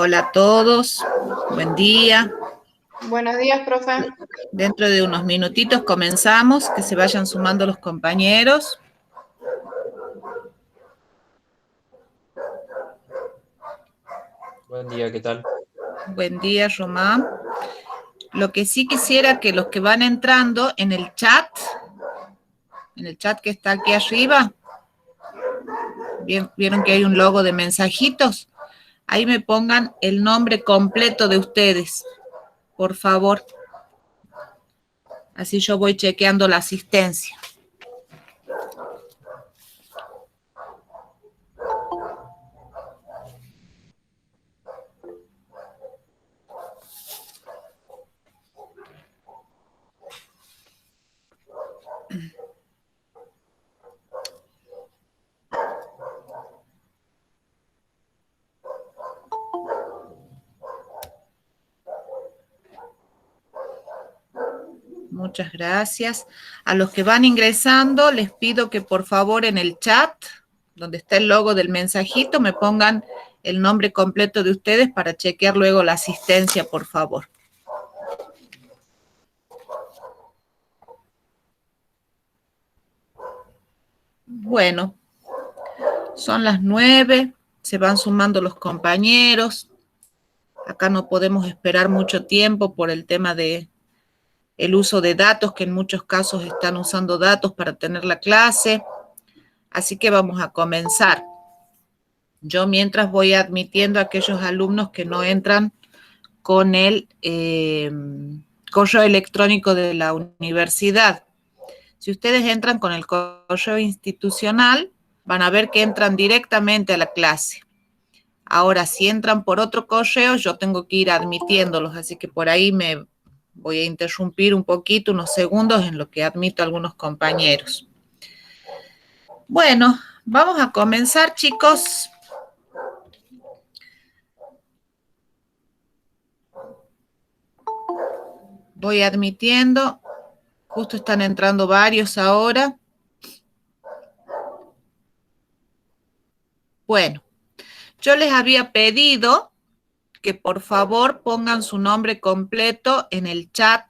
Hola a todos, buen día. Buenos días, profe. Dentro de unos minutitos comenzamos, que se vayan sumando los compañeros. Buen día, ¿qué tal? Buen día, Román. Lo que sí quisiera que los que van entrando en el chat que está aquí arriba, vieron que hay un logo de mensajitos, ahí me pongan el nombre completo de ustedes, por favor. Así yo voy chequeando la asistencia. Muchas gracias. A los que van ingresando, les pido que por favor en el chat, donde está el logo del mensajito, me pongan el nombre completo de ustedes para chequear luego la asistencia, por favor. Bueno, son las 9, se van sumando los compañeros. Acá no podemos esperar mucho tiempo por el tema de el uso de datos, que en muchos casos están usando datos para tener la clase. Así que vamos a comenzar. Yo mientras voy admitiendo a aquellos alumnos que no entran con el correo electrónico de la universidad. Si ustedes entran con el correo institucional, van a ver que entran directamente a la clase. Ahora, si entran por otro correo, yo tengo que ir admitiéndolos, así que por ahí me voy a interrumpir un poquito, unos segundos, en lo que admito a algunos compañeros. Bueno, vamos a comenzar, chicos. Voy admitiendo, justo están entrando varios ahora. Bueno, yo les había pedido que por favor pongan su nombre completo en el chat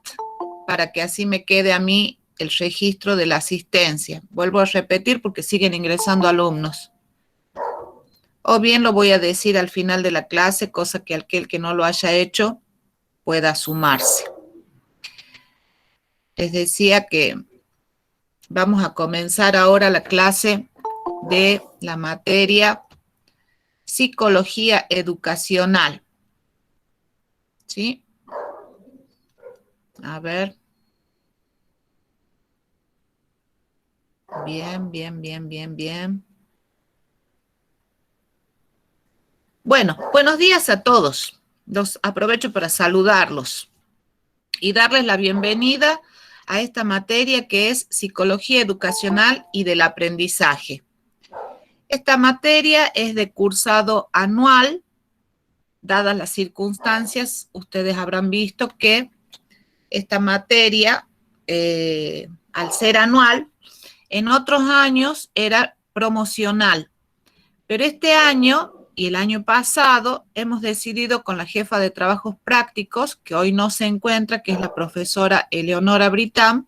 para que así me quede a mí el registro de la asistencia. Vuelvo a repetir porque siguen ingresando alumnos. O bien lo voy a decir al final de la clase, cosa que aquel que no lo haya hecho pueda sumarse. Les decía que vamos a comenzar ahora la clase de la materia Psicología Educacional. ¿Sí? A ver. Bien. Bueno, buenos días a todos. Los aprovecho para saludarlos y darles la bienvenida a esta materia que es Psicología Educacional y del Aprendizaje. Esta materia es de cursado anual. Dadas las circunstancias, ustedes habrán visto que esta materia, al ser anual, en otros años era promocional. Pero este año y el año pasado hemos decidido con la jefa de trabajos prácticos, que hoy no se encuentra, que es la profesora Eleonora Britán,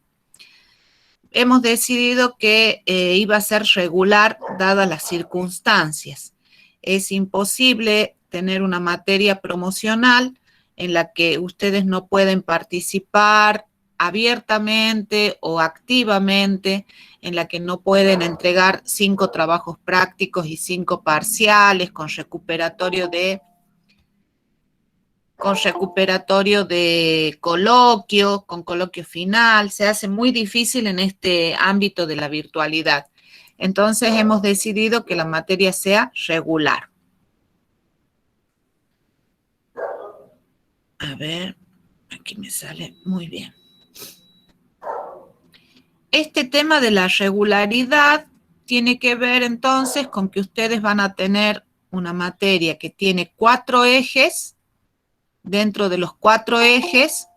hemos decidido que iba a ser regular dadas las circunstancias. Es imposible tener una materia promocional en la que ustedes no pueden participar abiertamente o activamente, en la que no pueden entregar 5 trabajos prácticos y 5 parciales con recuperatorio de coloquio, con coloquio final. Se hace muy difícil en este ámbito de la virtualidad. Entonces hemos decidido que la materia sea regular. A ver, aquí me sale muy bien. Este tema de la regularidad tiene que ver entonces con que ustedes van a tener una materia que tiene 4 ejes. Dentro de los 4 ejes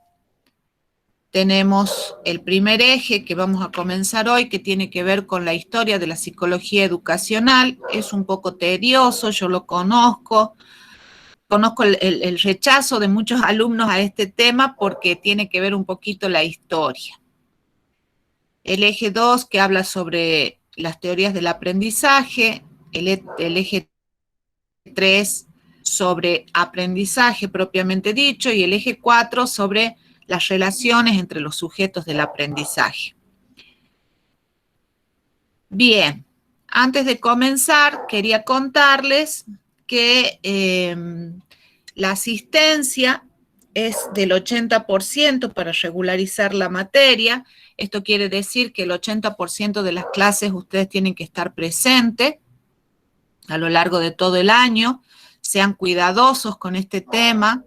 tenemos el primer eje que vamos a comenzar hoy, que tiene que ver con la historia de la psicología educacional. Es un poco tedioso, yo lo conozco, conozco el rechazo de muchos alumnos a este tema porque tiene que ver un poquito la historia. El eje 2 que habla sobre las teorías del aprendizaje, el eje 3 sobre aprendizaje propiamente dicho y el eje 4 sobre las relaciones entre los sujetos del aprendizaje. Bien, antes de comenzar quería contarles que la asistencia es del 80% para regularizar la materia. Esto quiere decir que el 80% de las clases ustedes tienen que estar presentes a lo largo de todo el año. Sean cuidadosos con este tema.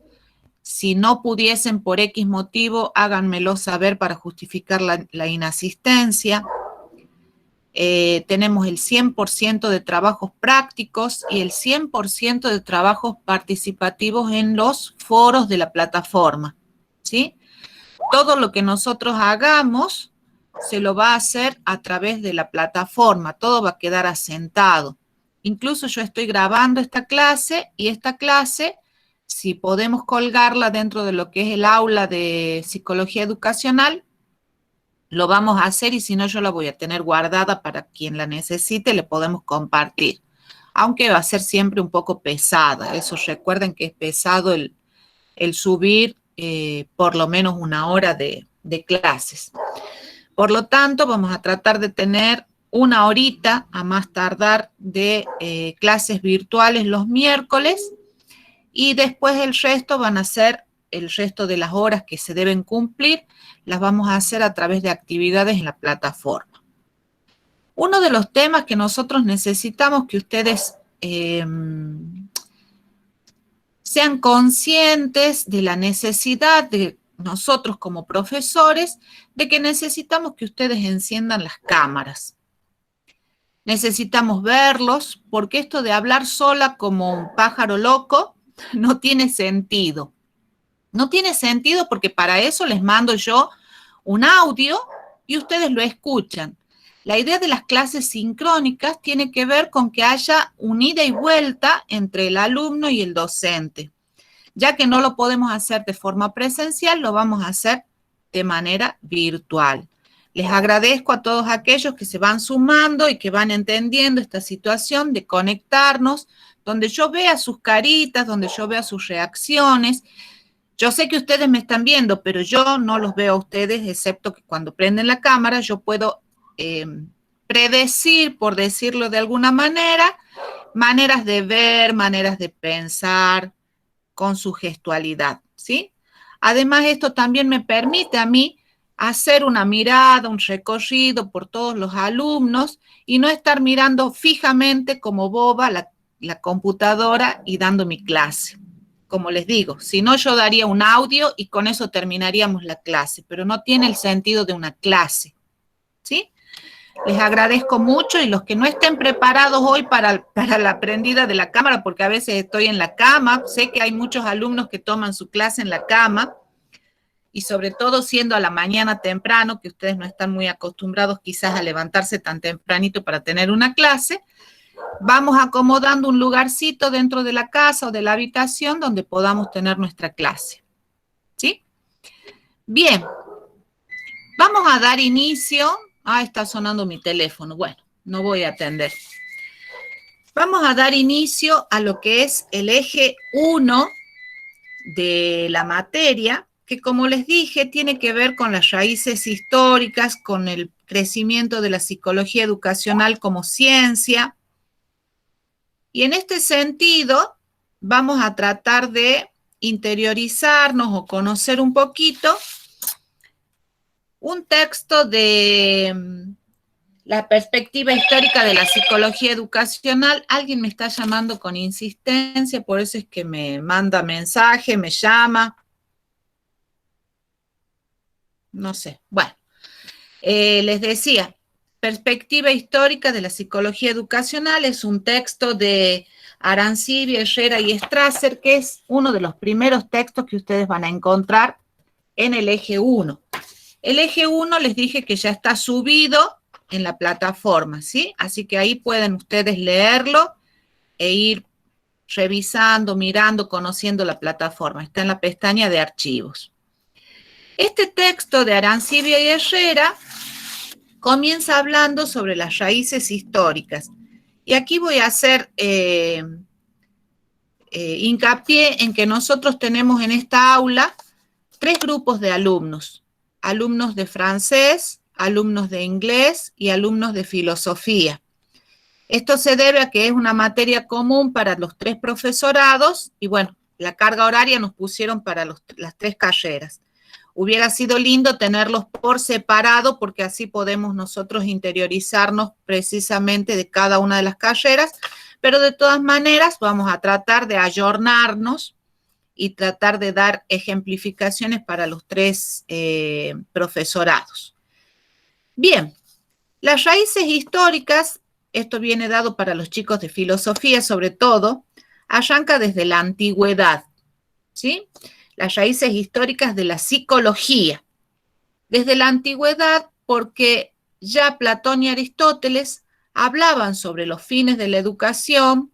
Si no pudiesen por X motivo, háganmelo saber para justificar la inasistencia. Tenemos el 100% de trabajos prácticos y el 100% de trabajos participativos en los foros de la plataforma, ¿sí? Todo lo que nosotros hagamos se lo va a hacer a través de la plataforma, todo va a quedar asentado. Incluso yo estoy grabando esta clase y esta clase, si podemos colgarla dentro de lo que es el aula de psicología educacional, lo vamos a hacer y si no yo la voy a tener guardada para quien la necesite, le podemos compartir. Aunque va a ser siempre un poco pesada, eso recuerden que es pesado el subir por lo menos una hora de clases. Por lo tanto, vamos a tratar de tener una horita a más tardar de clases virtuales los miércoles y después el resto van a ser el resto de las horas que se deben cumplir, las vamos a hacer a través de actividades en la plataforma. Uno de los temas que nosotros necesitamos que ustedes sean conscientes de la necesidad de nosotros como profesores, de que necesitamos que ustedes enciendan las cámaras. Necesitamos verlos, porque esto de hablar sola como un pájaro loco no tiene sentido. No tiene sentido porque para eso les mando yo un audio y ustedes lo escuchan. La idea de las clases sincrónicas tiene que ver con que haya un ida y vuelta entre el alumno y el docente. Ya que no lo podemos hacer de forma presencial, lo vamos a hacer de manera virtual. Les agradezco a todos aquellos que se van sumando y que van entendiendo esta situación de conectarnos, donde yo vea sus caritas, donde yo vea sus reacciones. Yo sé que ustedes me están viendo, pero yo no los veo a ustedes, excepto que cuando prenden la cámara yo puedo predecir, por decirlo de alguna manera, maneras de ver, maneras de pensar con su gestualidad, ¿sí? Además, esto también me permite a mí hacer una mirada, un recorrido por todos los alumnos y no estar mirando fijamente como boba la computadora y dando mi clase. Como les digo, si no yo daría un audio y con eso terminaríamos la clase, pero no tiene el sentido de una clase, ¿sí? Les agradezco mucho y los que no estén preparados hoy para la prendida de la cámara, porque a veces estoy en la cama, sé que hay muchos alumnos que toman su clase en la cama, y sobre todo siendo a la mañana temprano, que ustedes no están muy acostumbrados quizás a levantarse tan tempranito para tener una clase, vamos acomodando un lugarcito dentro de la casa o de la habitación donde podamos tener nuestra clase, ¿sí? Bien, vamos a dar inicio. Ah, está sonando mi teléfono. Bueno, no voy a atender. Vamos a dar inicio a lo que es el eje 1 de la materia, que como les dije, tiene que ver con las raíces históricas, con el crecimiento de la psicología educacional como ciencia. Y en este sentido, vamos a tratar de interiorizarnos o conocer un poquito un texto de la perspectiva histórica de la psicología educacional. Alguien me está llamando con insistencia, por eso es que me manda mensaje, me llama. No sé, bueno. Les decía, perspectiva histórica de la psicología educacional es un texto de Arancibia, Herrera y Strasser, que es uno de los primeros textos que ustedes van a encontrar en el eje 1. El eje 1 les dije que ya está subido en la plataforma, ¿sí? Así que ahí pueden ustedes leerlo e ir revisando, mirando, conociendo la plataforma. Está en la pestaña de archivos. Este texto de Arancibia y Herrera comienza hablando sobre las raíces históricas. Y aquí voy a hacer hincapié en que nosotros tenemos en esta aula 3 grupos de alumnos. Alumnos de francés, alumnos de inglés y alumnos de filosofía. Esto se debe a que es una materia común para los 3 profesorados y bueno, la carga horaria nos pusieron para las 3 carreras. Hubiera sido lindo tenerlos por separado porque así podemos nosotros interiorizarnos precisamente de cada una de las carreras, pero de todas maneras vamos a tratar de ayornarnos y tratar de dar ejemplificaciones para los 3 profesorados. Bien, las raíces históricas, esto viene dado para los chicos de filosofía sobre todo, arranca desde la antigüedad, ¿sí? Las raíces históricas de la psicología. Desde la antigüedad, porque ya Platón y Aristóteles hablaban sobre los fines de la educación,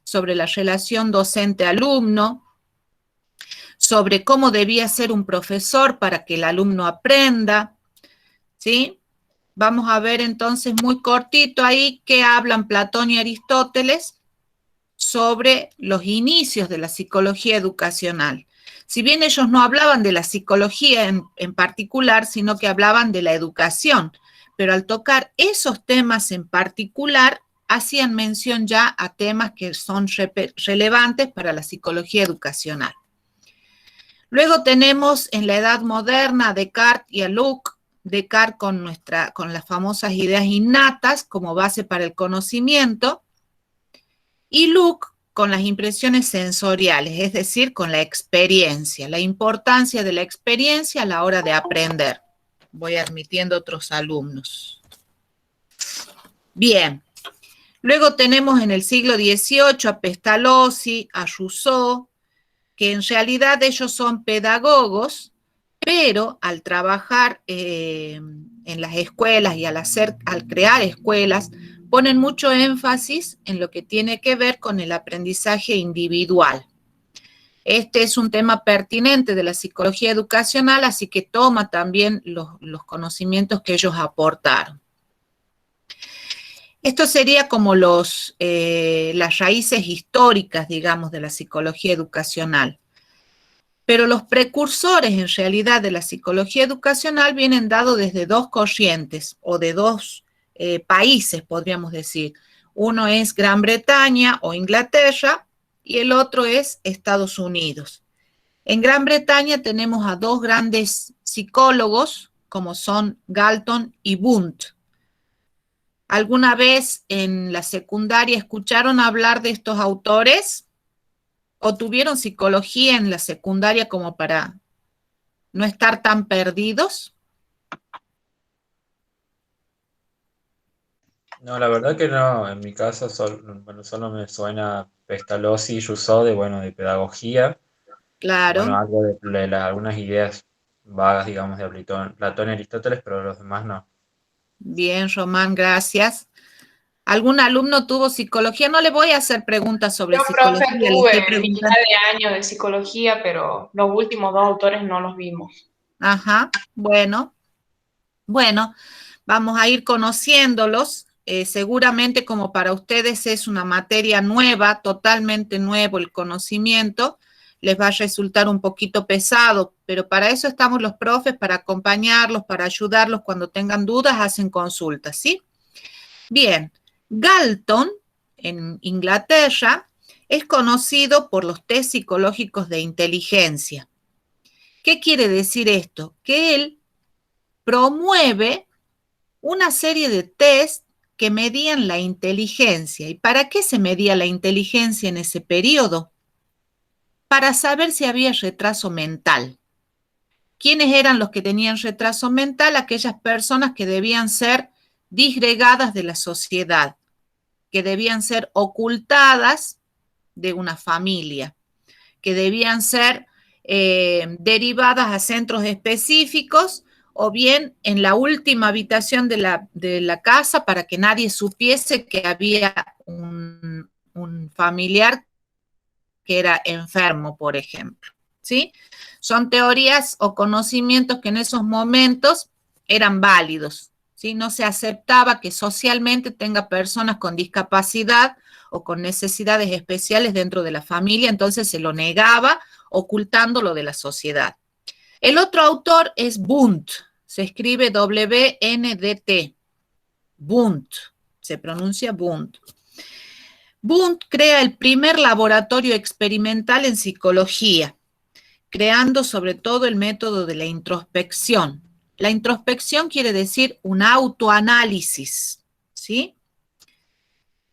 sobre la relación docente-alumno, sobre cómo debía ser un profesor para que el alumno aprenda, ¿sí? Vamos a ver entonces muy cortito ahí qué hablan Platón y Aristóteles sobre los inicios de la psicología educacional. Si bien ellos no hablaban de la psicología en particular, sino que hablaban de la educación, pero al tocar esos temas en particular, hacían mención ya a temas que son relevantes para la psicología educacional. Luego tenemos en la edad moderna a Descartes y a Locke, Descartes con las famosas ideas innatas como base para el conocimiento, y Locke con las impresiones sensoriales, es decir, con la experiencia, la importancia de la experiencia a la hora de aprender. Voy admitiendo otros alumnos. Bien, luego tenemos en el siglo XVIII a Pestalozzi, a Rousseau, que en realidad ellos son pedagogos, pero al trabajar en las escuelas y al crear escuelas, ponen mucho énfasis en lo que tiene que ver con el aprendizaje individual. Este es un tema pertinente de la psicología educacional, así que toma también los conocimientos que ellos aportaron. Esto sería como las raíces históricas, digamos, de la psicología educacional. Pero los precursores, en realidad, de la psicología educacional vienen dados desde 2 corrientes, o de 2 países, podríamos decir. Uno es Gran Bretaña o Inglaterra, y el otro es Estados Unidos. En Gran Bretaña tenemos a 2 grandes psicólogos, como son Galton y Wundt. ¿Alguna vez en la secundaria escucharon hablar de estos autores? ¿O tuvieron psicología en la secundaria como para no estar tan perdidos? No, la verdad que no, en mi caso solo me suena Pestalozzi y Rousseau de pedagogía, Claro, algo de algunas ideas vagas, digamos, de Platón y Aristóteles, pero los demás no. bien, Román, gracias. ¿Algún alumno tuvo psicología? No le voy a hacer preguntas sobre Yo, profe, psicología, le tuve estoy mitad preguntando. de año de psicología, pero los últimos 2 autores no los vimos. Ajá, bueno, vamos a ir conociéndolos. Seguramente como para ustedes es una materia nueva, totalmente nuevo el conocimiento, les va a resultar un poquito pesado, pero para eso estamos los profes, para acompañarlos, para ayudarlos cuando tengan dudas, hacen consultas, ¿sí? Bien, Galton, en Inglaterra, es conocido por los test psicológicos de inteligencia. ¿Qué quiere decir esto? Que él promueve una serie de test que medían la inteligencia. ¿Y para qué se medía la inteligencia en ese periodo? Para saber si había retraso mental. ¿Quiénes eran los que tenían retraso mental? Aquellas personas que debían ser disgregadas de la sociedad, que debían ser ocultadas de una familia, que debían ser derivadas a centros específicos o bien en la última habitación de la casa para que nadie supiese que había un familiar que era enfermo, por ejemplo, ¿sí? Son teorías o conocimientos que en esos momentos eran válidos, ¿sí? No se aceptaba que socialmente tenga personas con discapacidad o con necesidades especiales dentro de la familia, entonces se lo negaba, ocultándolo de la sociedad. El otro autor es Wundt, se escribe W-N-D-T, Wundt, se pronuncia Wundt. Wundt crea el primer laboratorio experimental en psicología, creando sobre todo el método de la introspección. La introspección quiere decir un autoanálisis, ¿sí?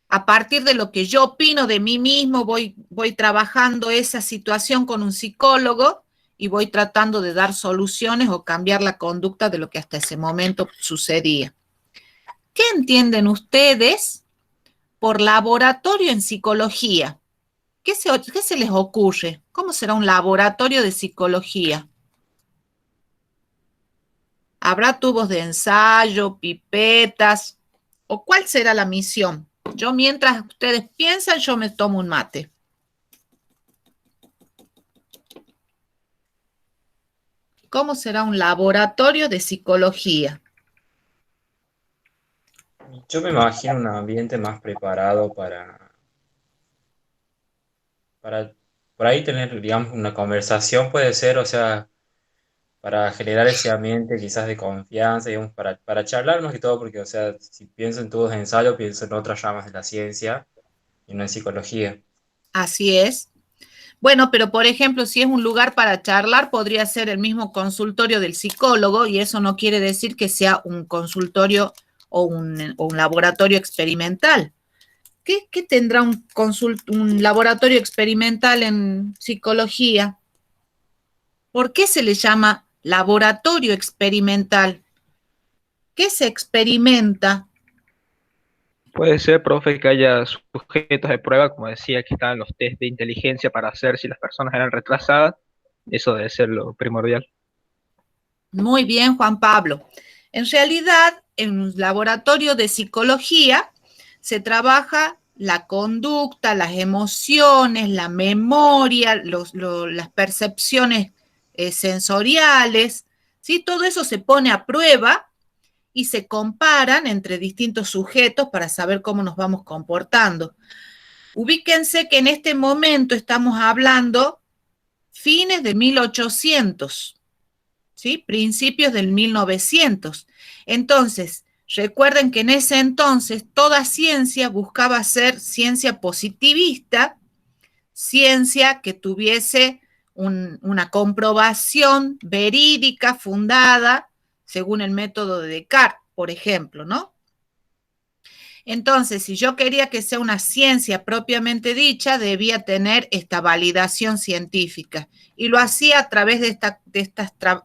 A partir de lo que yo opino de mí mismo, voy trabajando esa situación con un psicólogo y voy tratando de dar soluciones o cambiar la conducta de lo que hasta ese momento sucedía. ¿Qué entienden ustedes por laboratorio en psicología? ¿Qué se les ocurre? ¿Cómo será un laboratorio de psicología? ¿Habrá tubos de ensayo, pipetas? ¿O cuál será la misión? Yo, mientras ustedes piensan, yo me tomo un mate. ¿Cómo será un laboratorio de psicología? Yo me imagino un ambiente más preparado para por ahí tener, digamos, una conversación puede ser, o sea, para generar ese ambiente quizás de confianza, digamos, para charlar más que todo, porque, o sea, si pienso en tubos de ensayo, pienso en otras ramas de la ciencia y no en psicología. Así es. Bueno, pero por ejemplo, si es un lugar para charlar, podría ser el mismo consultorio del psicólogo y eso no quiere decir que sea un consultorio o un laboratorio experimental. ¿Qué tendrá un laboratorio experimental en psicología? ¿Por qué se le llama laboratorio experimental? ¿Qué se experimenta? Puede ser, profe, que haya sujetos de prueba, como decía, que estaban los test de inteligencia para hacer si las personas eran retrasadas. Eso debe ser lo primordial. Muy bien, Juan Pablo. En realidad, en un laboratorio de psicología se trabaja la conducta, las emociones, la memoria, las percepciones sensoriales, ¿sí? Todo eso se pone a prueba y se comparan entre distintos sujetos para saber cómo nos vamos comportando. Ubíquense que en este momento estamos hablando fines de 1800, ¿sí? Principios del 1900. Entonces, recuerden que en ese entonces toda ciencia buscaba ser ciencia positivista, ciencia que tuviese una comprobación verídica, fundada, según el método de Descartes, por ejemplo, ¿no? Entonces, si yo quería que sea una ciencia propiamente dicha, debía tener esta validación científica. Y lo hacía a través de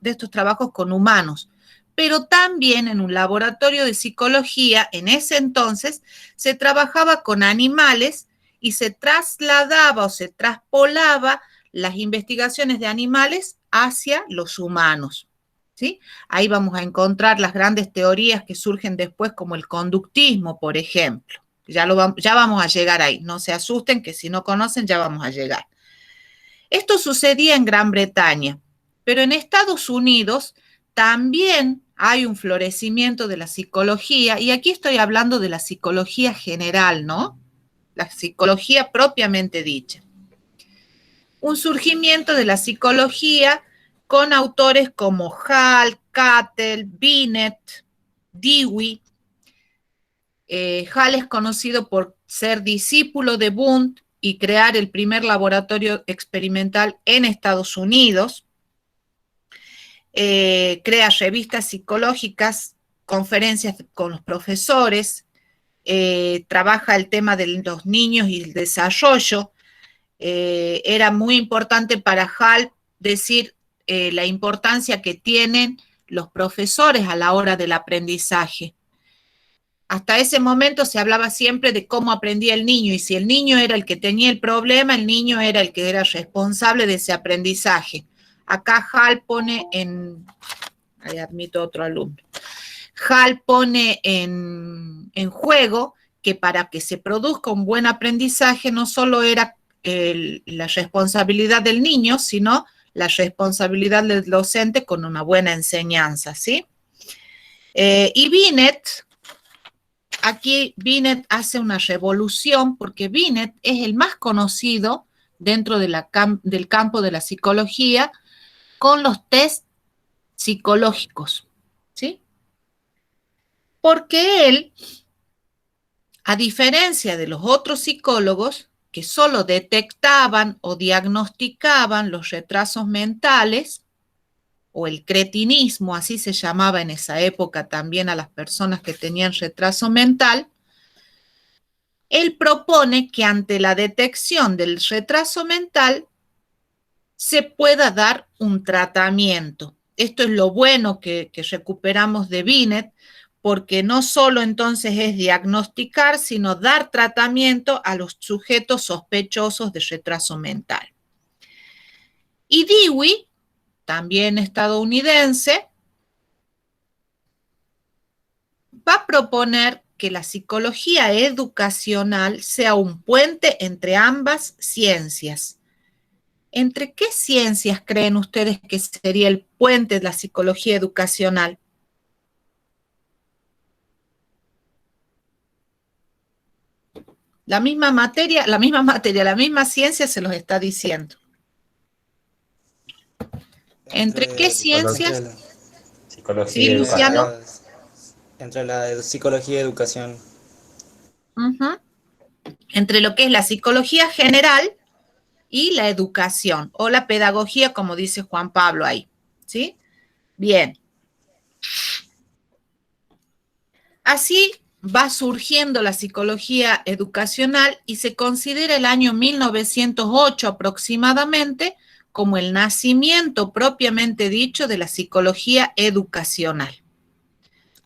estos trabajos con humanos. Pero también en un laboratorio de psicología, en ese entonces, se trabajaba con animales y se trasladaba o se traspolaba las investigaciones de animales hacia los humanos, ¿sí? Ahí vamos a encontrar las grandes teorías que surgen después, como el conductismo, por ejemplo. Ya vamos a llegar ahí. No se asusten, que si no conocen, ya vamos a llegar. Esto sucedía en Gran Bretaña, pero en Estados Unidos también hay un florecimiento de la psicología, y aquí estoy hablando de la psicología general, ¿no? La psicología propiamente dicha. Un surgimiento de la psicología con autores como Hall, Cattell, Binet, Dewey. Hall es conocido por ser discípulo de Wundt y crear el primer laboratorio experimental en Estados Unidos. Crea revistas psicológicas, conferencias con los profesores, trabaja el tema de los niños y el desarrollo. Era muy importante para Hall decir la importancia que tienen los profesores a la hora del aprendizaje. Hasta ese momento se hablaba siempre de cómo aprendía el niño, y si el niño era el que tenía el problema, el niño era el que era responsable de ese aprendizaje. Acá Hall pone ahí admito otro alumno, Hall pone en juego que para que se produzca un buen aprendizaje no solo era la responsabilidad del niño, sino la responsabilidad del docente con una buena enseñanza, ¿sí? Y Binet, aquí Binet hace una revolución porque Binet es el más conocido dentro de del campo de la psicología con los test psicológicos, ¿sí? Porque él, a diferencia de los otros psicólogos que solo detectaban o diagnosticaban los retrasos mentales o el cretinismo, así se llamaba en esa época también a las personas que tenían retraso mental, él propone que ante la detección del retraso mental se pueda dar un tratamiento. Esto es lo bueno que recuperamos de Binet, porque no solo entonces es diagnosticar, sino dar tratamiento a los sujetos sospechosos de retraso mental. Y Dewey, también estadounidense, va a proponer que la psicología educacional sea un puente entre ambas ciencias. ¿Entre qué ciencias creen ustedes que sería el puente de la psicología educacional? La misma materia, la misma ciencia se los está diciendo. ¿Entre qué ciencias? Psicología Sí, y Luciano. educación. Entre la psicología y educación. Entre lo que es la psicología general y la educación, o la pedagogía, como dice Juan Pablo ahí, ¿sí? Bien. Así va surgiendo la psicología educacional y se considera el año 1908 aproximadamente como el nacimiento propiamente dicho de la psicología educacional,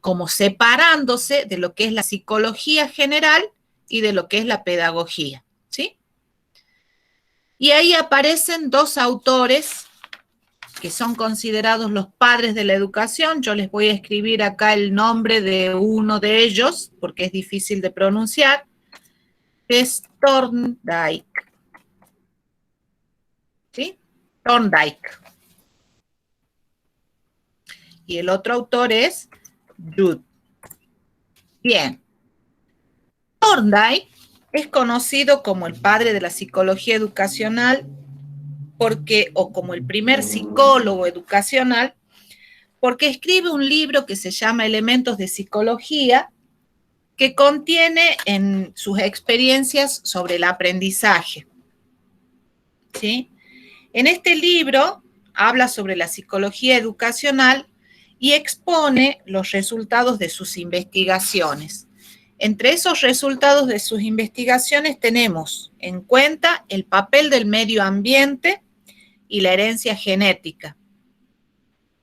como separándose de lo que es la psicología general y de lo que es la pedagogía, ¿sí? Y ahí aparecen dos autores que son considerados los padres de la educación. Yo les voy a escribir acá el nombre de uno de ellos, porque es difícil de pronunciar, que es Thorndike. ¿Sí? Thorndike. Y el otro autor es Judd. Bien. Thorndike es conocido como el padre de la psicología educacional porque, o como el primer psicólogo educacional, porque escribe un libro que se llama Elementos de Psicología, que contiene en sus experiencias sobre el aprendizaje. ¿Sí? En este libro habla sobre la psicología educacional y expone los resultados de sus investigaciones. Entre esos resultados de sus investigaciones tenemos en cuenta el papel del medio ambiente y la herencia genética.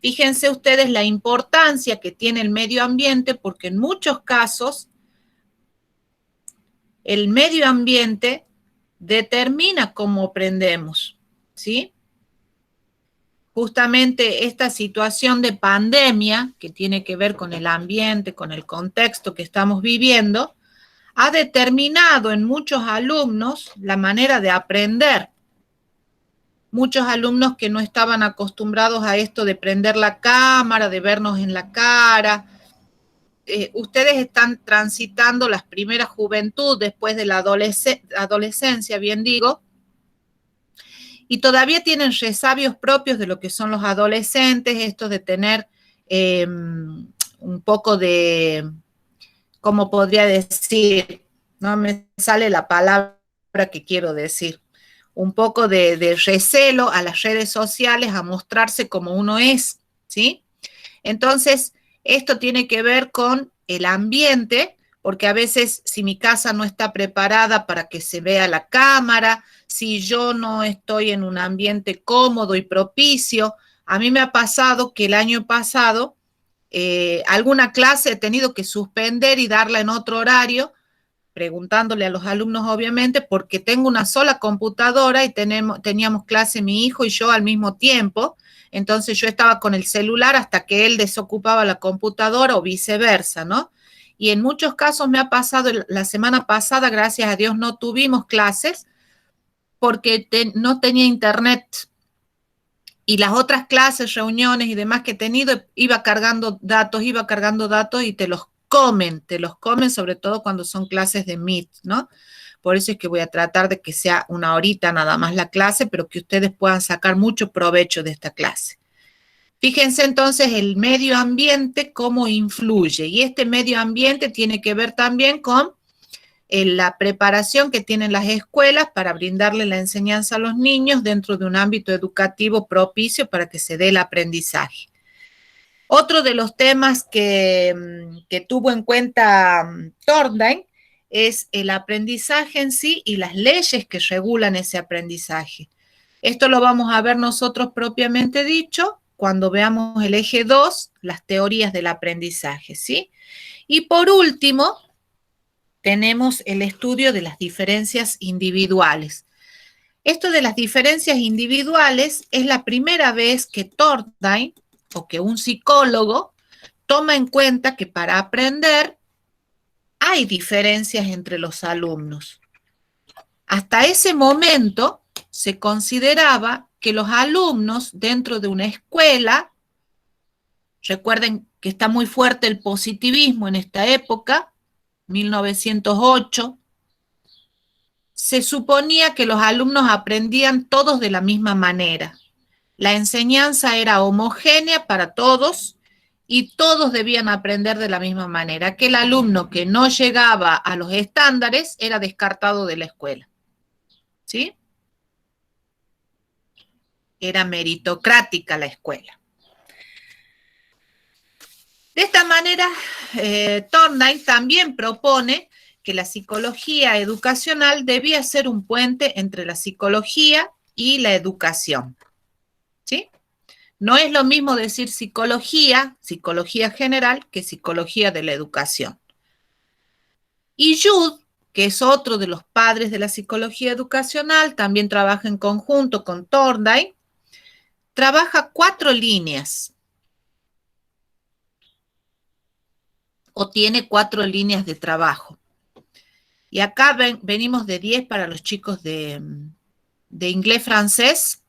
Fíjense ustedes la importancia que tiene el medio ambiente, porque en muchos casos el medio ambiente determina cómo aprendemos, ¿sí? Justamente esta situación de pandemia, que tiene que ver con el ambiente, con el contexto que estamos viviendo, ha determinado en muchos alumnos la manera de aprender. Muchos alumnos que no estaban acostumbrados a esto de prender la cámara, de vernos en la cara. Ustedes están transitando las primeras juventud después de la adolescencia, bien digo, y todavía tienen resabios propios de lo que son los adolescentes, esto de tener un poco de, ¿cómo podría decir? No me sale la palabra que quiero decir. Un poco de recelo a las redes sociales, a mostrarse como uno es, ¿sí? Entonces, esto tiene que ver con el ambiente, porque a veces si mi casa no está preparada para que se vea la cámara, si yo no estoy en un ambiente cómodo y propicio, a mí me ha pasado que el año pasado alguna clase he tenido que suspender y darla en otro horario, preguntándole a los alumnos obviamente, porque tengo una sola computadora y teníamos clase mi hijo y yo al mismo tiempo. Entonces yo estaba con el celular hasta que él desocupaba la computadora o viceversa, ¿no? Y en muchos casos me ha pasado, la semana pasada, gracias a Dios, no tuvimos clases, porque no tenía internet. Y las otras clases, reuniones y demás que he tenido, iba cargando datos y te los comen sobre todo cuando son clases de Meet, ¿no? Por eso es que voy a tratar de que sea una horita nada más la clase, pero que ustedes puedan sacar mucho provecho de esta clase. Fíjense entonces el medio ambiente, cómo influye. Y este medio ambiente tiene que ver también con la preparación que tienen las escuelas para brindarle la enseñanza a los niños dentro de un ámbito educativo propicio para que se dé el aprendizaje. Otro de los temas que tuvo en cuenta Thorndike es el aprendizaje en sí y las leyes que regulan ese aprendizaje. Esto lo vamos a ver nosotros propiamente dicho cuando veamos el eje 2, las teorías del aprendizaje, ¿sí? Y por último, tenemos el estudio de las diferencias individuales. Esto de las diferencias individuales es la primera vez que Thorndike o que un psicólogo toma en cuenta que para aprender hay diferencias entre los alumnos. Hasta ese momento se consideraba que los alumnos dentro de una escuela, recuerden que está muy fuerte el positivismo en esta época, 1908, se suponía que los alumnos aprendían todos de la misma manera. La enseñanza era homogénea para todos y todos debían aprender de la misma manera. Aquel alumno que no llegaba a los estándares era descartado de la escuela. ¿Sí? Era meritocrática la escuela. De esta manera, Thorndike también propone que la psicología educacional debía ser un puente entre la psicología y la educación. ¿Sí? No es lo mismo decir psicología general, que psicología de la educación. Y Judd, que es otro de los padres de la psicología educacional, también trabaja en conjunto con Thorndike, trabaja 4 líneas, o tiene 4 líneas de trabajo. Y acá venimos de 10 para los chicos de inglés-francés,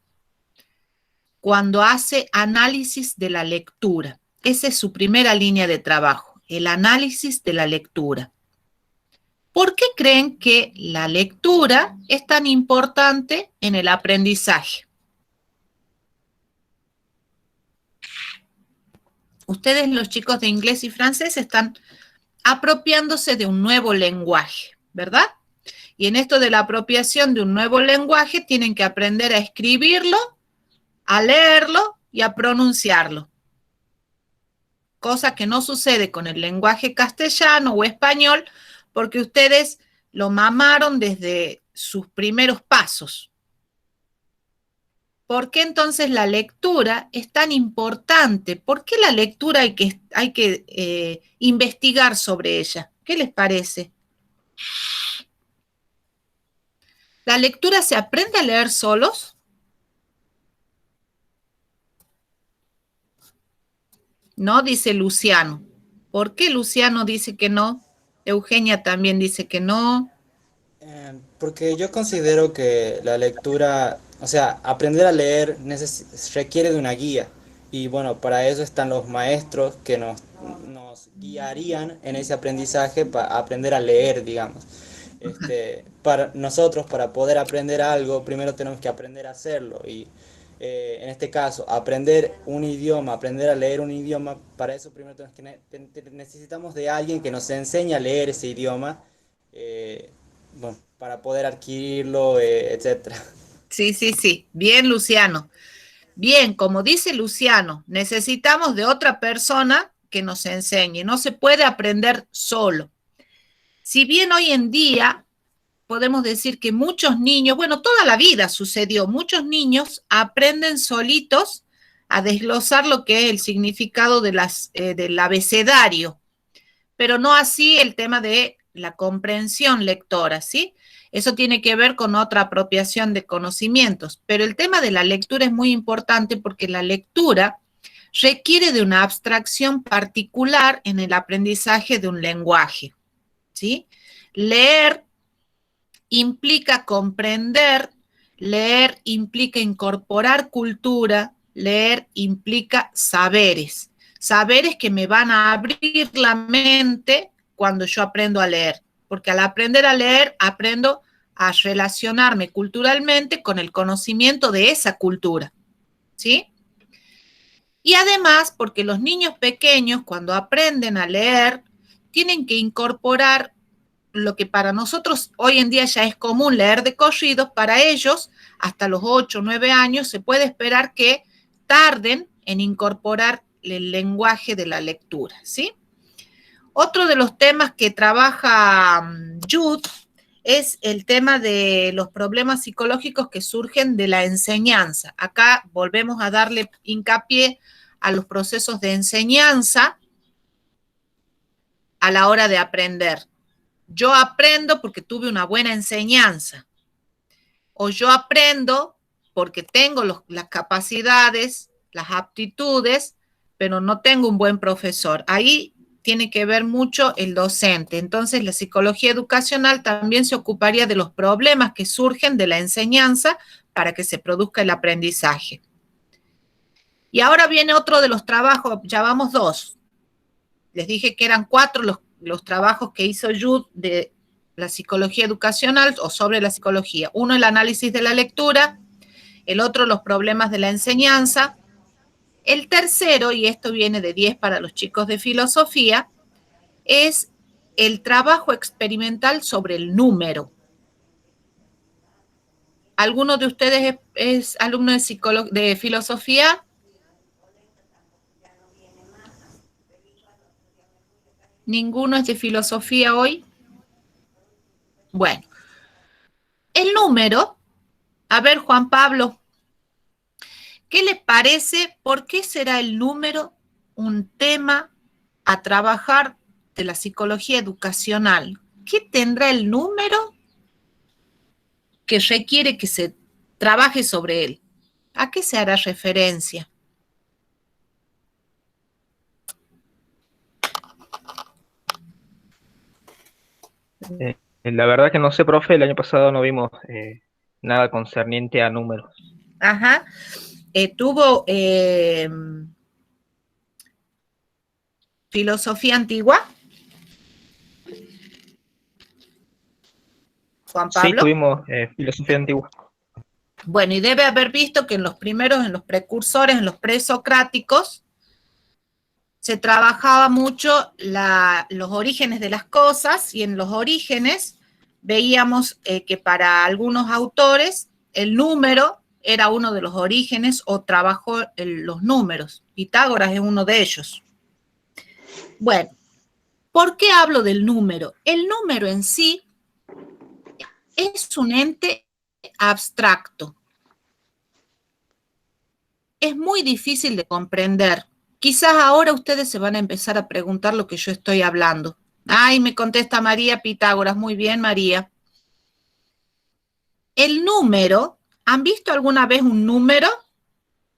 cuando hace análisis de la lectura. Esa es su primera línea de trabajo, el análisis de la lectura. ¿Por qué creen que la lectura es tan importante en el aprendizaje? Ustedes, los chicos de inglés y francés, están apropiándose de un nuevo lenguaje, ¿verdad? Y en esto de la apropiación de un nuevo lenguaje tienen que aprender a escribirlo, a leerlo y a pronunciarlo. Cosa que no sucede con el lenguaje castellano o español, porque ustedes lo mamaron desde sus primeros pasos. ¿Por qué entonces la lectura es tan importante? ¿Por qué la lectura hay que investigar sobre ella? ¿Qué les parece? ¿La lectura se aprende a leer solos? No, dice Luciano. ¿Por qué Luciano dice que no? Eugenia también dice que no. Porque yo considero que la lectura, o sea, aprender a leer requiere de una guía. Y bueno, para eso están los maestros que nos guiarían en ese aprendizaje para aprender a leer, digamos. Para nosotros, para poder aprender algo, primero tenemos que aprender a hacerlo. Y en este caso, aprender un idioma, aprender a leer un idioma, para eso primero necesitamos de alguien que nos enseñe a leer ese idioma. Bueno, para poder adquirirlo, etcétera. Sí. Bien, Luciano. Bien, como dice Luciano, necesitamos de otra persona que nos enseñe. No se puede aprender solo. Si bien hoy en día podemos decir que muchos niños, bueno, toda la vida sucedió, muchos niños aprenden solitos a desglosar lo que es el significado de del abecedario, pero no así el tema de la comprensión lectora, ¿sí? Eso tiene que ver con otra apropiación de conocimientos, pero el tema de la lectura es muy importante porque la lectura requiere de una abstracción particular en el aprendizaje de un lenguaje, ¿sí? Leer implica comprender leer implica incorporar cultura, leer implica saberes, saberes que me van a abrir la mente cuando yo aprendo a leer, porque al aprender a leer aprendo a relacionarme culturalmente con el conocimiento de esa cultura, ¿sí? Y además, porque los niños pequeños, cuando aprenden a leer, tienen que incorporar lo que para nosotros hoy en día ya es común leer de corridos, para ellos, hasta los 8 o 9 años, se puede esperar que tarden en incorporar el lenguaje de la lectura, ¿sí? Otro de los temas que trabaja Jude es el tema de los problemas psicológicos que surgen de la enseñanza. Acá volvemos a darle hincapié a los procesos de enseñanza a la hora de aprender. Yo aprendo porque tuve una buena enseñanza. O yo aprendo porque tengo las capacidades, las aptitudes, pero no tengo un buen profesor. Ahí tiene que ver mucho el docente. Entonces, la psicología educacional también se ocuparía de los problemas que surgen de la enseñanza para que se produzca el aprendizaje. Y ahora viene otro de los trabajos, ya vamos 2. Les dije que eran 4 los trabajos que hizo Jude de la psicología educacional o sobre la psicología. Uno, el análisis de la lectura, el otro, los problemas de la enseñanza. El tercero, y esto viene de 10 para los chicos de filosofía, es el trabajo experimental sobre el número. ¿Alguno de ustedes es alumno de filosofía? ¿Ninguno es de filosofía hoy? Bueno, el número, a ver, Juan Pablo, ¿qué le parece? ¿Por qué será el número un tema a trabajar de la psicología educacional? ¿Qué tendrá el número que requiere que se trabaje sobre él? ¿A qué se hará referencia? La verdad que no sé, profe, el año pasado no vimos nada concerniente a números. Ajá. Tuvo filosofía antigua. Juan Pablo. Sí, tuvimos filosofía antigua. Bueno, y debe haber visto que en los primeros, en los precursores, en los presocráticos, se trabajaba mucho los orígenes de las cosas, y en los orígenes veíamos que para algunos autores el número era uno de los orígenes o trabajó los números. Pitágoras es uno de ellos. Bueno, ¿por qué hablo del número? El número en sí es un ente abstracto. Es muy difícil de comprender. Quizás ahora ustedes se van a empezar a preguntar lo que yo estoy hablando. Ay, me contesta María Pitágoras. Muy bien, María. El número, ¿han visto alguna vez un número?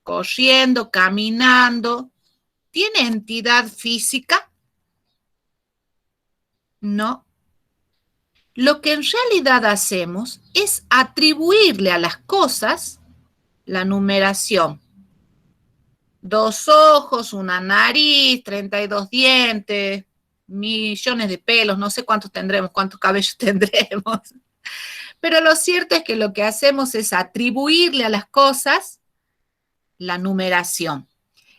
Corriendo, caminando. ¿Tiene entidad física? No. Lo que en realidad hacemos es atribuirle a las cosas la numeración. 2 ojos, una nariz, 32 dientes, millones de pelos, no sé cuántos tendremos, cuántos cabellos tendremos. Pero lo cierto es que lo que hacemos es atribuirle a las cosas la numeración.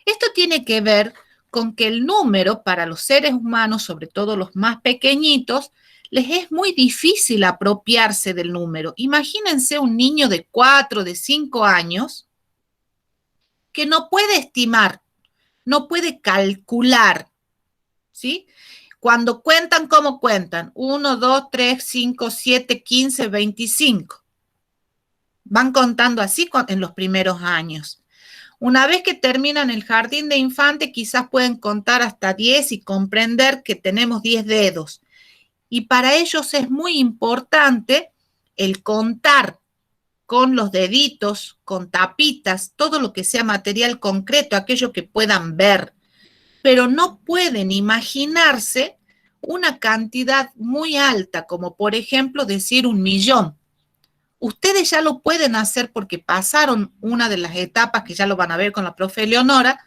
Esto tiene que ver con que el número para los seres humanos, sobre todo los más pequeñitos, les es muy difícil apropiarse del número. Imagínense un niño de 4, de 5 años que no puede estimar, no puede calcular, ¿sí? Cuando cuentan, ¿cómo cuentan? 1, 2, 3, 5, 7, 15, 25. Van contando así en los primeros años. Una vez que terminan el jardín de infante, quizás pueden contar hasta 10 y comprender que tenemos 10 dedos. Y para ellos es muy importante el contar con los deditos, con tapitas, todo lo que sea material concreto, aquello que puedan ver, pero no pueden imaginarse una cantidad muy alta, como por ejemplo decir 1.000.000. ustedes ya lo pueden hacer porque pasaron una de las etapas que ya lo van a ver con la profe Leonora,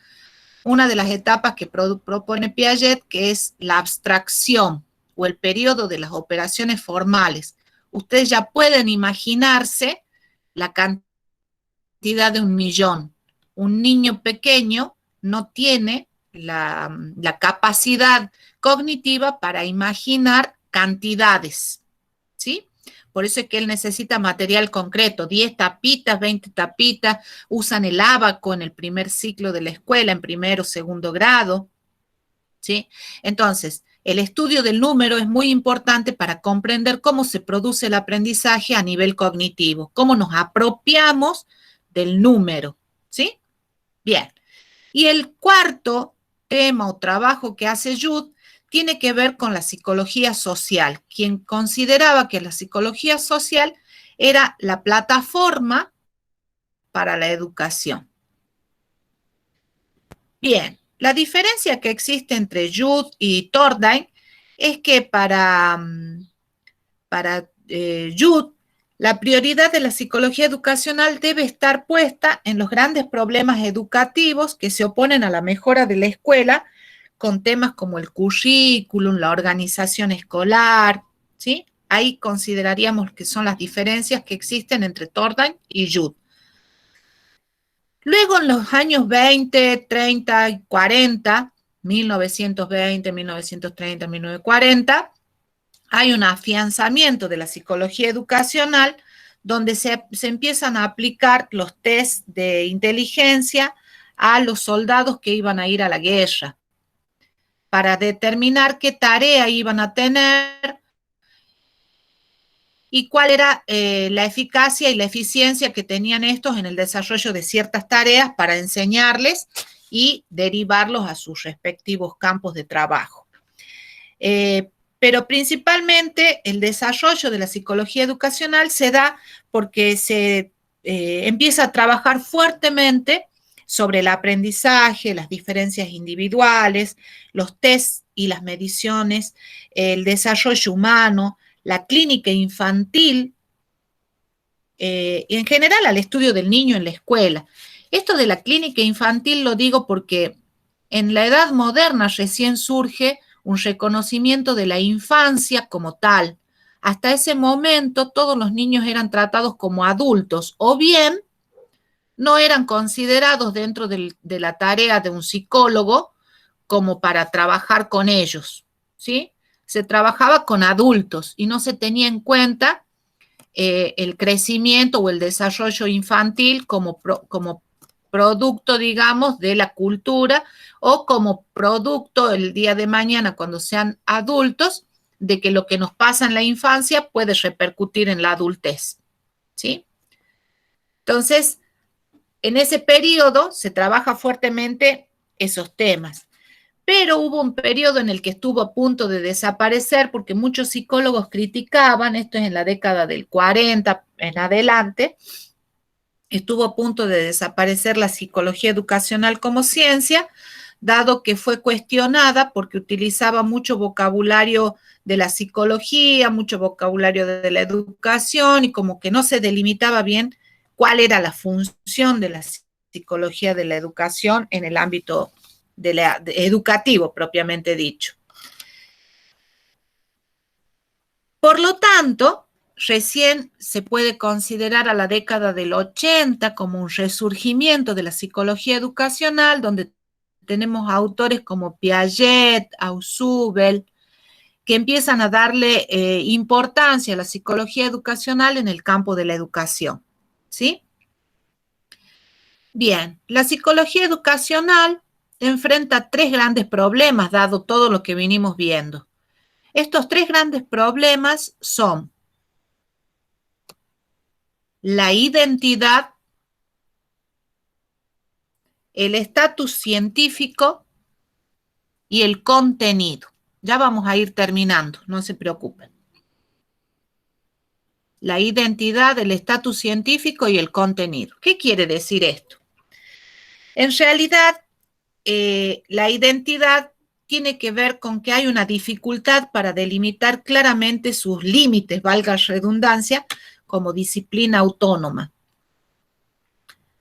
una de las etapas que propone Piaget, que es la abstracción o el periodo de las operaciones formales. Ustedes ya pueden imaginarse la cantidad de 1.000.000. Un niño pequeño no tiene la capacidad cognitiva para imaginar cantidades, ¿sí? Por eso es que él necesita material concreto, 10 tapitas, 20 tapitas, usan el ábaco en el primer ciclo de la escuela, en primero o segundo grado, ¿sí? Entonces, el estudio del número es muy importante para comprender cómo se produce el aprendizaje a nivel cognitivo, cómo nos apropiamos del número, ¿sí? Bien. Y el cuarto tema o trabajo que hace Judd tiene que ver con la psicología social, quien consideraba que la psicología social era la plataforma para la educación. Bien, la diferencia que existe entre Judd y Thorndike es que para Judd, la prioridad de la psicología educacional debe estar puesta en los grandes problemas educativos que se oponen a la mejora de la escuela, con temas como el currículum, la organización escolar, ¿sí? Ahí consideraríamos que son las diferencias que existen entre Thorndike y Judd. Luego, en los años 20, 30 y 40, 1920, 1930, 1940, hay un afianzamiento de la psicología educacional donde se empiezan a aplicar los test de inteligencia a los soldados que iban a ir a la guerra para determinar qué tarea iban a tener y cuál era la eficacia y la eficiencia que tenían estos en el desarrollo de ciertas tareas para enseñarles y derivarlos a sus respectivos campos de trabajo. Pero principalmente el desarrollo de la psicología educacional se da porque se empieza a trabajar fuertemente sobre el aprendizaje, las diferencias individuales, los tests y las mediciones, el desarrollo humano, la clínica infantil y en general al estudio del niño en la escuela. Esto de la clínica infantil lo digo porque en la edad moderna recién surge un reconocimiento de la infancia como tal. Hasta ese momento todos los niños eran tratados como adultos o bien no eran considerados dentro de la tarea de un psicólogo como para trabajar con ellos, ¿sí? Se trabajaba con adultos y no se tenía en cuenta el crecimiento o el desarrollo infantil como producto, digamos, de la cultura o como producto el día de mañana cuando sean adultos de que lo que nos pasa en la infancia puede repercutir en la adultez, ¿sí? Entonces, en ese periodo se trabaja fuertemente esos temas. Pero hubo un periodo en el que estuvo a punto de desaparecer porque muchos psicólogos criticaban, esto es en la década del 40 en adelante, estuvo a punto de desaparecer la psicología educacional como ciencia, dado que fue cuestionada porque utilizaba mucho vocabulario de la psicología, mucho vocabulario de la educación y como que no se delimitaba bien cuál era la función de la psicología de la educación en el ámbito educativo propiamente dicho. Por lo tanto, recién se puede considerar a la década del 80 como un resurgimiento de la psicología educacional, donde tenemos autores como Piaget, Ausubel, que empiezan a darle importancia a la psicología educacional en el campo de la educación, ¿sí? Bien, la psicología educacional enfrenta tres grandes problemas, dado todo lo que vinimos viendo. Estos tres grandes problemas son la identidad, el estatus científico y el contenido. Ya vamos a ir terminando, no se preocupen. La identidad, el estatus científico y el contenido. ¿Qué quiere decir esto? En realidad, la identidad tiene que ver con que hay una dificultad para delimitar claramente sus límites, valga la redundancia, como disciplina autónoma.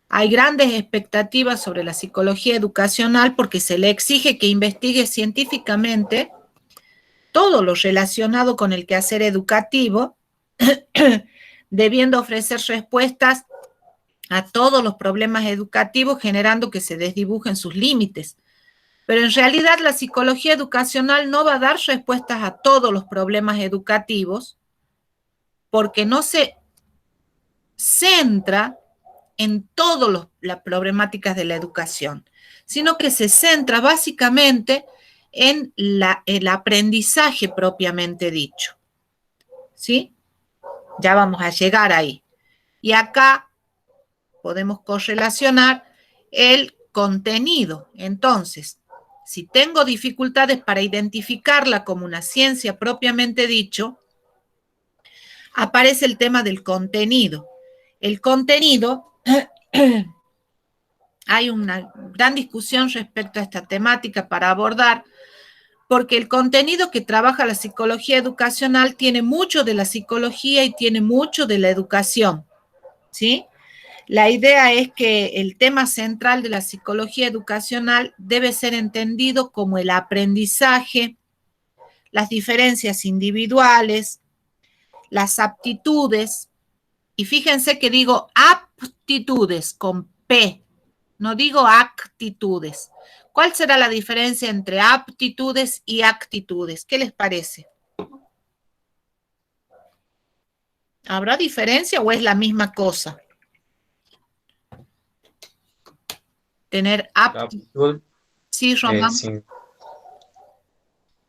Hay grandes expectativas sobre la psicología educacional porque se le exige que investigue científicamente todo lo relacionado con el quehacer educativo, debiendo ofrecer respuestas a todos los problemas educativos, generando que se desdibujen sus límites. Pero en realidad la psicología educacional no va a dar respuestas a todos los problemas educativos porque no se centra en todas las problemáticas de la educación, sino que se centra básicamente en el aprendizaje propiamente dicho. ¿Sí? Ya vamos a llegar ahí. Y acá podemos correlacionar el contenido. Entonces, si tengo dificultades para identificarla como una ciencia propiamente dicho, aparece el tema del contenido. El contenido, hay una gran discusión respecto a esta temática para abordar, porque el contenido que trabaja la psicología educacional tiene mucho de la psicología y tiene mucho de la educación, ¿sí? La idea es que el tema central de la psicología educacional debe ser entendido como el aprendizaje, las diferencias individuales, las aptitudes, y fíjense que digo aptitudes con P, no digo actitudes. ¿Cuál será la diferencia entre aptitudes y actitudes? ¿Qué les parece? ¿Habrá diferencia o es la misma cosa? Tener La aptitud. aptitud, Sí, Román. sí,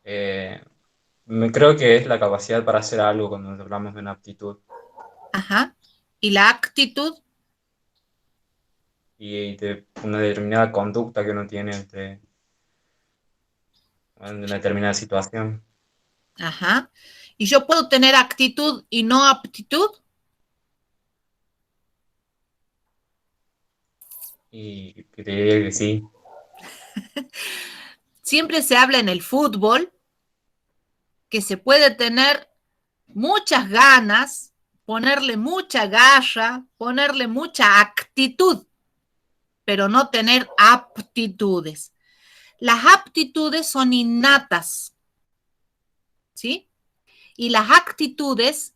creo que es la capacidad para hacer algo cuando hablamos de una aptitud. Ajá. ¿Y la actitud? Y de una determinada conducta que uno tiene en una determinada situación. Ajá. ¿Y yo puedo tener actitud y no aptitud? Y que te diría que sí. Siempre se habla en el fútbol que se puede tener muchas ganas, ponerle mucha garra, ponerle mucha actitud, pero no tener aptitudes. Las aptitudes son innatas, ¿sí? Y las actitudes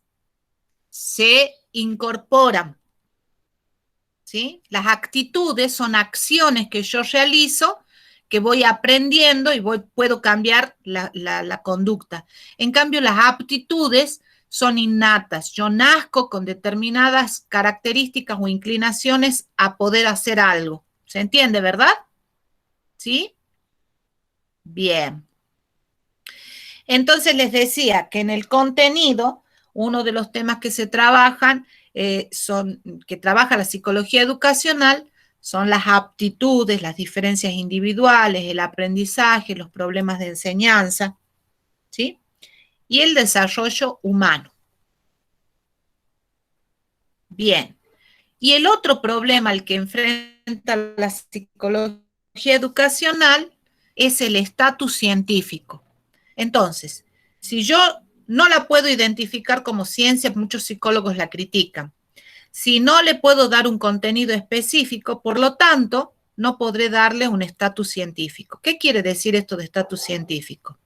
se incorporan, ¿sí? Las actitudes son acciones que yo realizo, que voy aprendiendo y puedo cambiar la conducta. En cambio, las aptitudes son innatas. Yo nazco con determinadas características o inclinaciones a poder hacer algo. ¿Se entiende, verdad? ¿Sí? Bien. Entonces les decía que en el contenido, uno de los temas que se trabajan, que trabaja la psicología educacional, son las aptitudes, las diferencias individuales, el aprendizaje, los problemas de enseñanza, ¿sí? Y el desarrollo humano. Bien. Y el otro problema al que enfrenta la psicología educacional es el estatus científico. Entonces, si yo no la puedo identificar como ciencia, muchos psicólogos la critican. Si no le puedo dar un contenido específico, por lo tanto, no podré darle un estatus científico. ¿Qué quiere decir esto de estatus científico?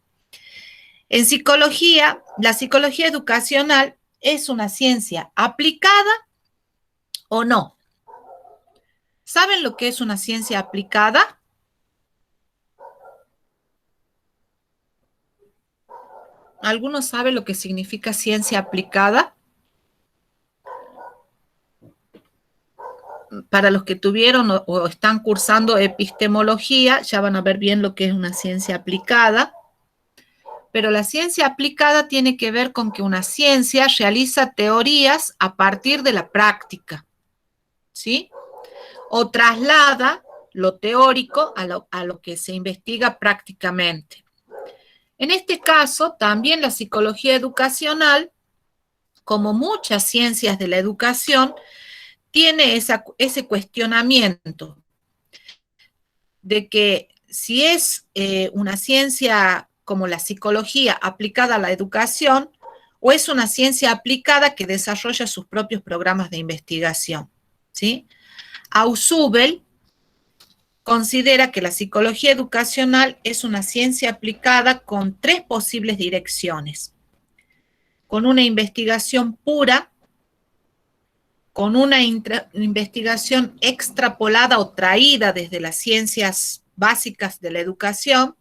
En psicología, la psicología educacional es una ciencia aplicada o no. ¿Saben lo que es una ciencia aplicada? ¿Alguno sabe lo que significa ciencia aplicada? Para los que tuvieron o están cursando epistemología, ya van a ver bien lo que es una ciencia aplicada. Pero la ciencia aplicada tiene que ver con que una ciencia realiza teorías a partir de la práctica, ¿sí? O traslada lo teórico a lo que se investiga prácticamente. En este caso, también la psicología educacional, como muchas ciencias de la educación, tiene ese cuestionamiento de que si es una ciencia como la psicología aplicada a la educación, o es una ciencia aplicada que desarrolla sus propios programas de investigación, ¿sí? Ausubel considera que la psicología educacional es una ciencia aplicada con 3 posibles direcciones: con una investigación pura, con una investigación extrapolada o traída desde las ciencias básicas de la educación,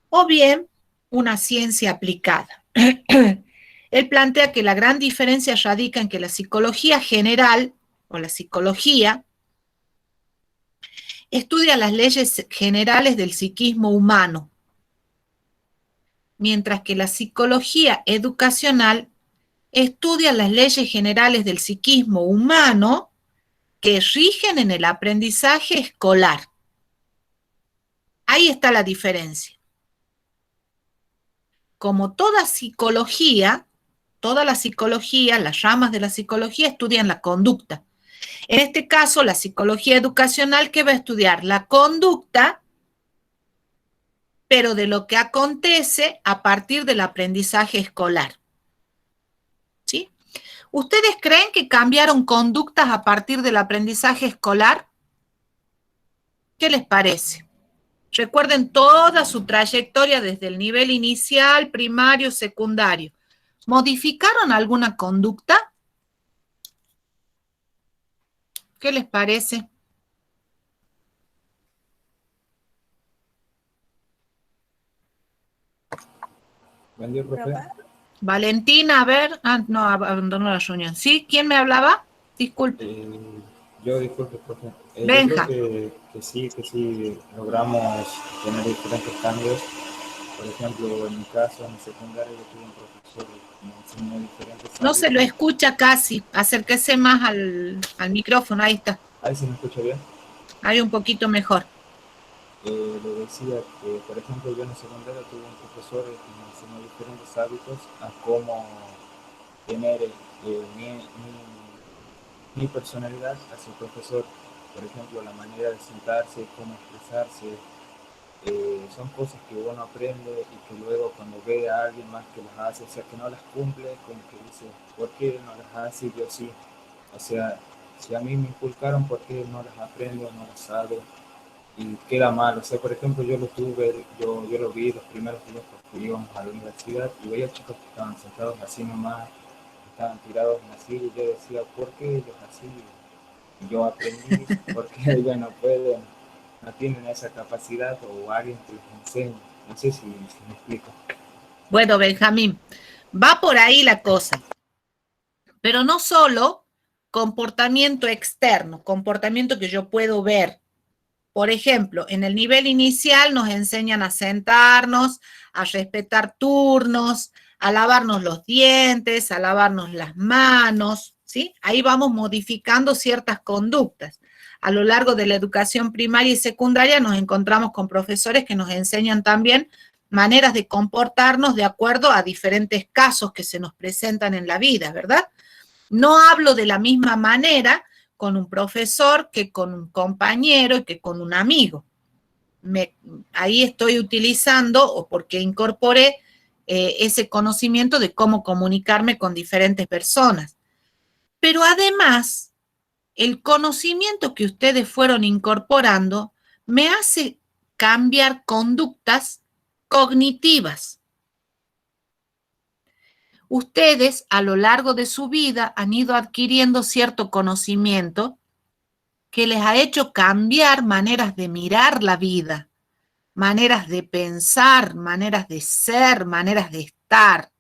o bien una ciencia aplicada. Él plantea que la gran diferencia radica en que la psicología general, o la psicología, estudia las leyes generales del psiquismo humano, mientras que la psicología educacional estudia las leyes generales del psiquismo humano que rigen en el aprendizaje escolar. Ahí está la diferencia. Como toda psicología, toda la psicología, las ramas de la psicología estudian la conducta. En este caso, la psicología educacional, ¿qué va a estudiar? La conducta, pero de lo que acontece a partir del aprendizaje escolar. ¿Sí? ¿Ustedes creen que cambiaron conductas a partir del aprendizaje escolar? ¿Qué les parece? Recuerden toda su trayectoria desde el nivel inicial, primario, secundario. ¿Modificaron alguna conducta? ¿Qué les parece? Buen día, profe. Valentina, a ver. Ah, no, abandonó la reunión. ¿Sí? ¿Quién me hablaba? Disculpe. Disculpe, profe. Benja. Yo creo que sí logramos tener diferentes cambios. Por ejemplo, en mi caso, en el secundario, yo tuve un profesor que me enseñó diferentes No se lo escucha casi. Acérquese más al micrófono. Ahí está. Ahí se me escucha bien. Ahí un poquito mejor. Le decía que, por ejemplo, yo en el secundario tuve un profesor que me enseñó diferentes hábitos a cómo tener mi personalidad hacia el profesor. Por ejemplo, la manera de sentarse, cómo expresarse, son cosas que uno aprende y que luego cuando ve a alguien más que las hace, o sea, que no las cumple, como que dice, ¿por qué no las hace? Y yo sí. O sea, si a mí me inculcaron, ¿por qué no las aprendo, no las sabe? Y queda mal. O sea, por ejemplo, yo lo vi los primeros días porque íbamos a la universidad y veía chicos que estaban sentados así nomás, estaban tirados en la silla y yo decía, ¿por qué ellos así? Y yo aprendí, ¿por qué ellos no pueden, no tienen esa capacidad o alguien que les enseñe? No sé si me explico. Bueno, Benjamín, va por ahí la cosa. Pero no solo comportamiento externo, comportamiento que yo puedo ver. Por ejemplo, en el nivel inicial nos enseñan a sentarnos, a respetar turnos, a lavarnos los dientes, a lavarnos las manos, ¿sí? Ahí vamos modificando ciertas conductas. A lo largo de la educación primaria y secundaria nos encontramos con profesores que nos enseñan también maneras de comportarnos de acuerdo a diferentes casos que se nos presentan en la vida, ¿verdad? No hablo de la misma manera con un profesor que con un compañero y que con un amigo. Ahí estoy utilizando, o porque incorporé ese conocimiento de cómo comunicarme con diferentes personas. Pero además, el conocimiento que ustedes fueron incorporando me hace cambiar conductas cognitivas. Ustedes a lo largo de su vida han ido adquiriendo cierto conocimiento que les ha hecho cambiar maneras de mirar la vida, maneras de pensar, maneras de ser, maneras de estar.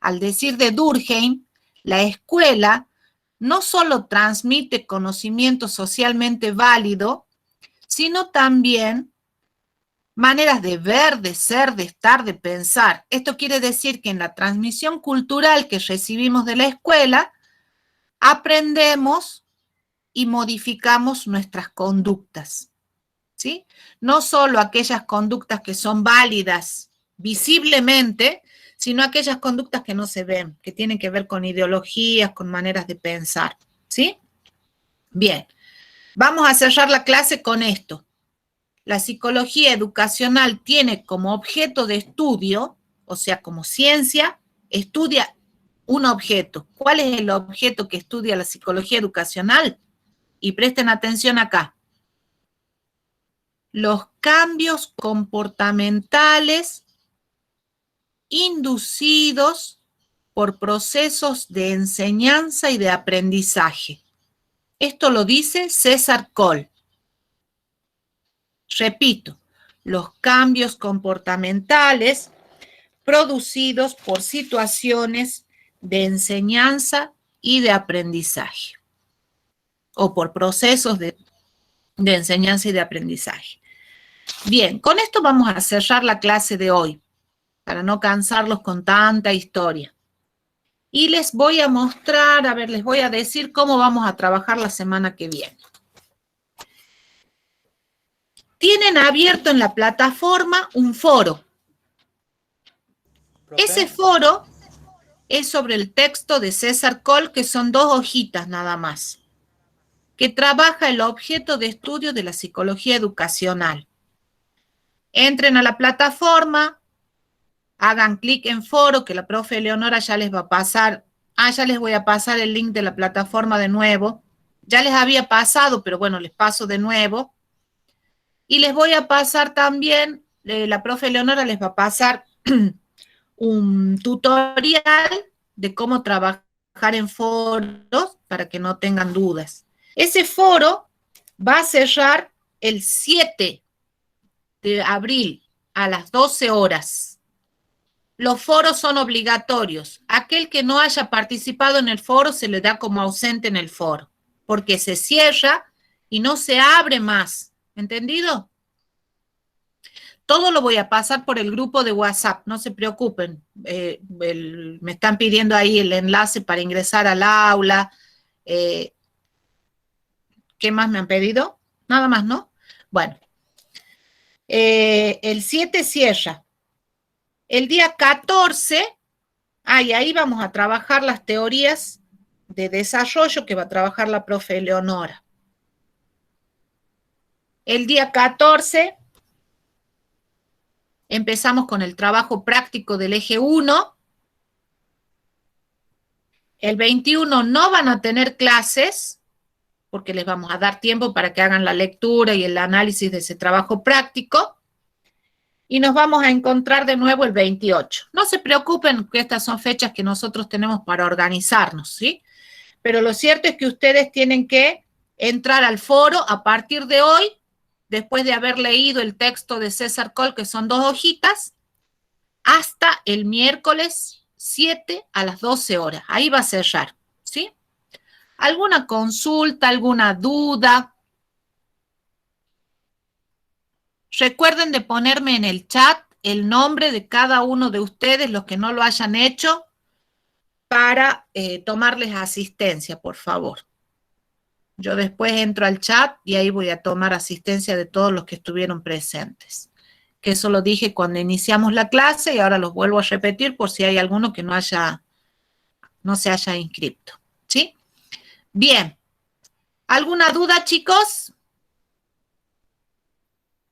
Al decir de Durkheim, la escuela no solo transmite conocimiento socialmente válido, sino también maneras de ver, de ser, de estar, de pensar. Esto quiere decir que en la transmisión cultural que recibimos de la escuela, aprendemos y modificamos nuestras conductas, ¿sí? No solo aquellas conductas que son válidas visiblemente, sino aquellas conductas que no se ven, que tienen que ver con ideologías, con maneras de pensar, ¿sí? Bien, vamos a cerrar la clase con esto. La psicología educacional tiene como objeto de estudio, o sea, como ciencia, estudia un objeto. ¿Cuál es el objeto que estudia la psicología educacional? Y presten atención acá. Los cambios comportamentales inducidos por procesos de enseñanza y de aprendizaje. Esto lo dice César Coll. Repito, los cambios comportamentales producidos por situaciones de enseñanza y de aprendizaje, o por procesos de enseñanza y de aprendizaje. Bien, con esto vamos a cerrar la clase de hoy, para no cansarlos con tanta historia. Y les voy a mostrar, a ver, les voy a decir cómo vamos a trabajar la semana que viene. Tienen abierto en la plataforma un foro. Profe, Ese foro es sobre el texto de César Coll, que son 2 hojitas nada más, que trabaja el objeto de estudio de la psicología educacional. Entren a la plataforma, hagan clic en foro, que la profe Eleonora ya les va a pasar. Ya les voy a pasar el link de la plataforma de nuevo. Ya les había pasado, pero bueno, les paso de nuevo. Y les voy a pasar también, la profe Eleonora les va a pasar un tutorial de cómo trabajar en foros para que no tengan dudas. Ese foro va a cerrar el 7 de abril a las 12 horas. Los foros son obligatorios. Aquel que no haya participado en el foro se le da como ausente en el foro, porque se cierra y no se abre más. ¿Entendido? Todo lo voy a pasar por el grupo de WhatsApp, no se preocupen. Me están pidiendo ahí el enlace para ingresar al aula. ¿Qué más me han pedido? Nada más, ¿no? Bueno, el 7 cierra. El día 14, y ahí vamos a trabajar las teorías de desarrollo que va a trabajar la profe Eleonora. El día 14 empezamos con el trabajo práctico del eje 1. El 21 no van a tener clases, porque les vamos a dar tiempo para que hagan la lectura y el análisis de ese trabajo práctico. Y nos vamos a encontrar de nuevo el 28. No se preocupen, que estas son fechas que nosotros tenemos para organizarnos, ¿sí? Pero lo cierto es que ustedes tienen que entrar al foro a partir de hoy, después de haber leído el texto de César Coll, que son 2 hojitas, hasta el miércoles 7 a las 12 horas. Ahí va a cerrar, ¿sí? ¿Alguna consulta, alguna duda? Recuerden de ponerme en el chat el nombre de cada uno de ustedes, los que no lo hayan hecho, para tomarles asistencia, por favor. Yo después entro al chat y ahí voy a tomar asistencia de todos los que estuvieron presentes. Que eso lo dije cuando iniciamos la clase y ahora los vuelvo a repetir por si hay alguno que no se haya inscrito. ¿Sí? Bien. ¿Alguna duda, chicos?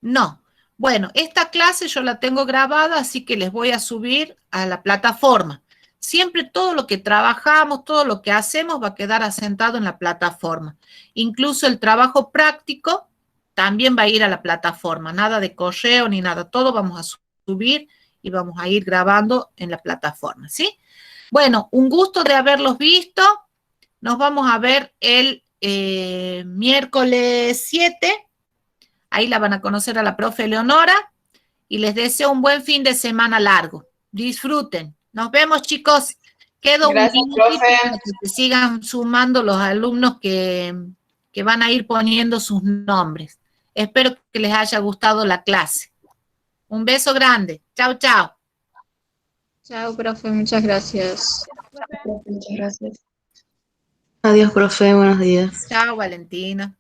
No. Bueno, esta clase yo la tengo grabada, así que les voy a subir a la plataforma. Siempre todo lo que trabajamos, todo lo que hacemos va a quedar asentado en la plataforma. Incluso el trabajo práctico también va a ir a la plataforma. Nada de correo ni nada. Todo vamos a subir y vamos a ir grabando en la plataforma, ¿sí? Bueno, un gusto de haberlos visto. Nos vamos a ver el miércoles 7. Ahí la van a conocer a la profe Eleonora. Y les deseo un buen fin de semana largo. Disfruten. Nos vemos, chicos. Quedo Gracias, un minutito profe. para que se sigan sumando los alumnos que van a ir poniendo sus nombres. Espero que les haya gustado la clase. Un beso grande. Chao, chao. Chao, profe, muchas gracias. Muchas gracias. Adiós, profe, buenos días. Chao, Valentina.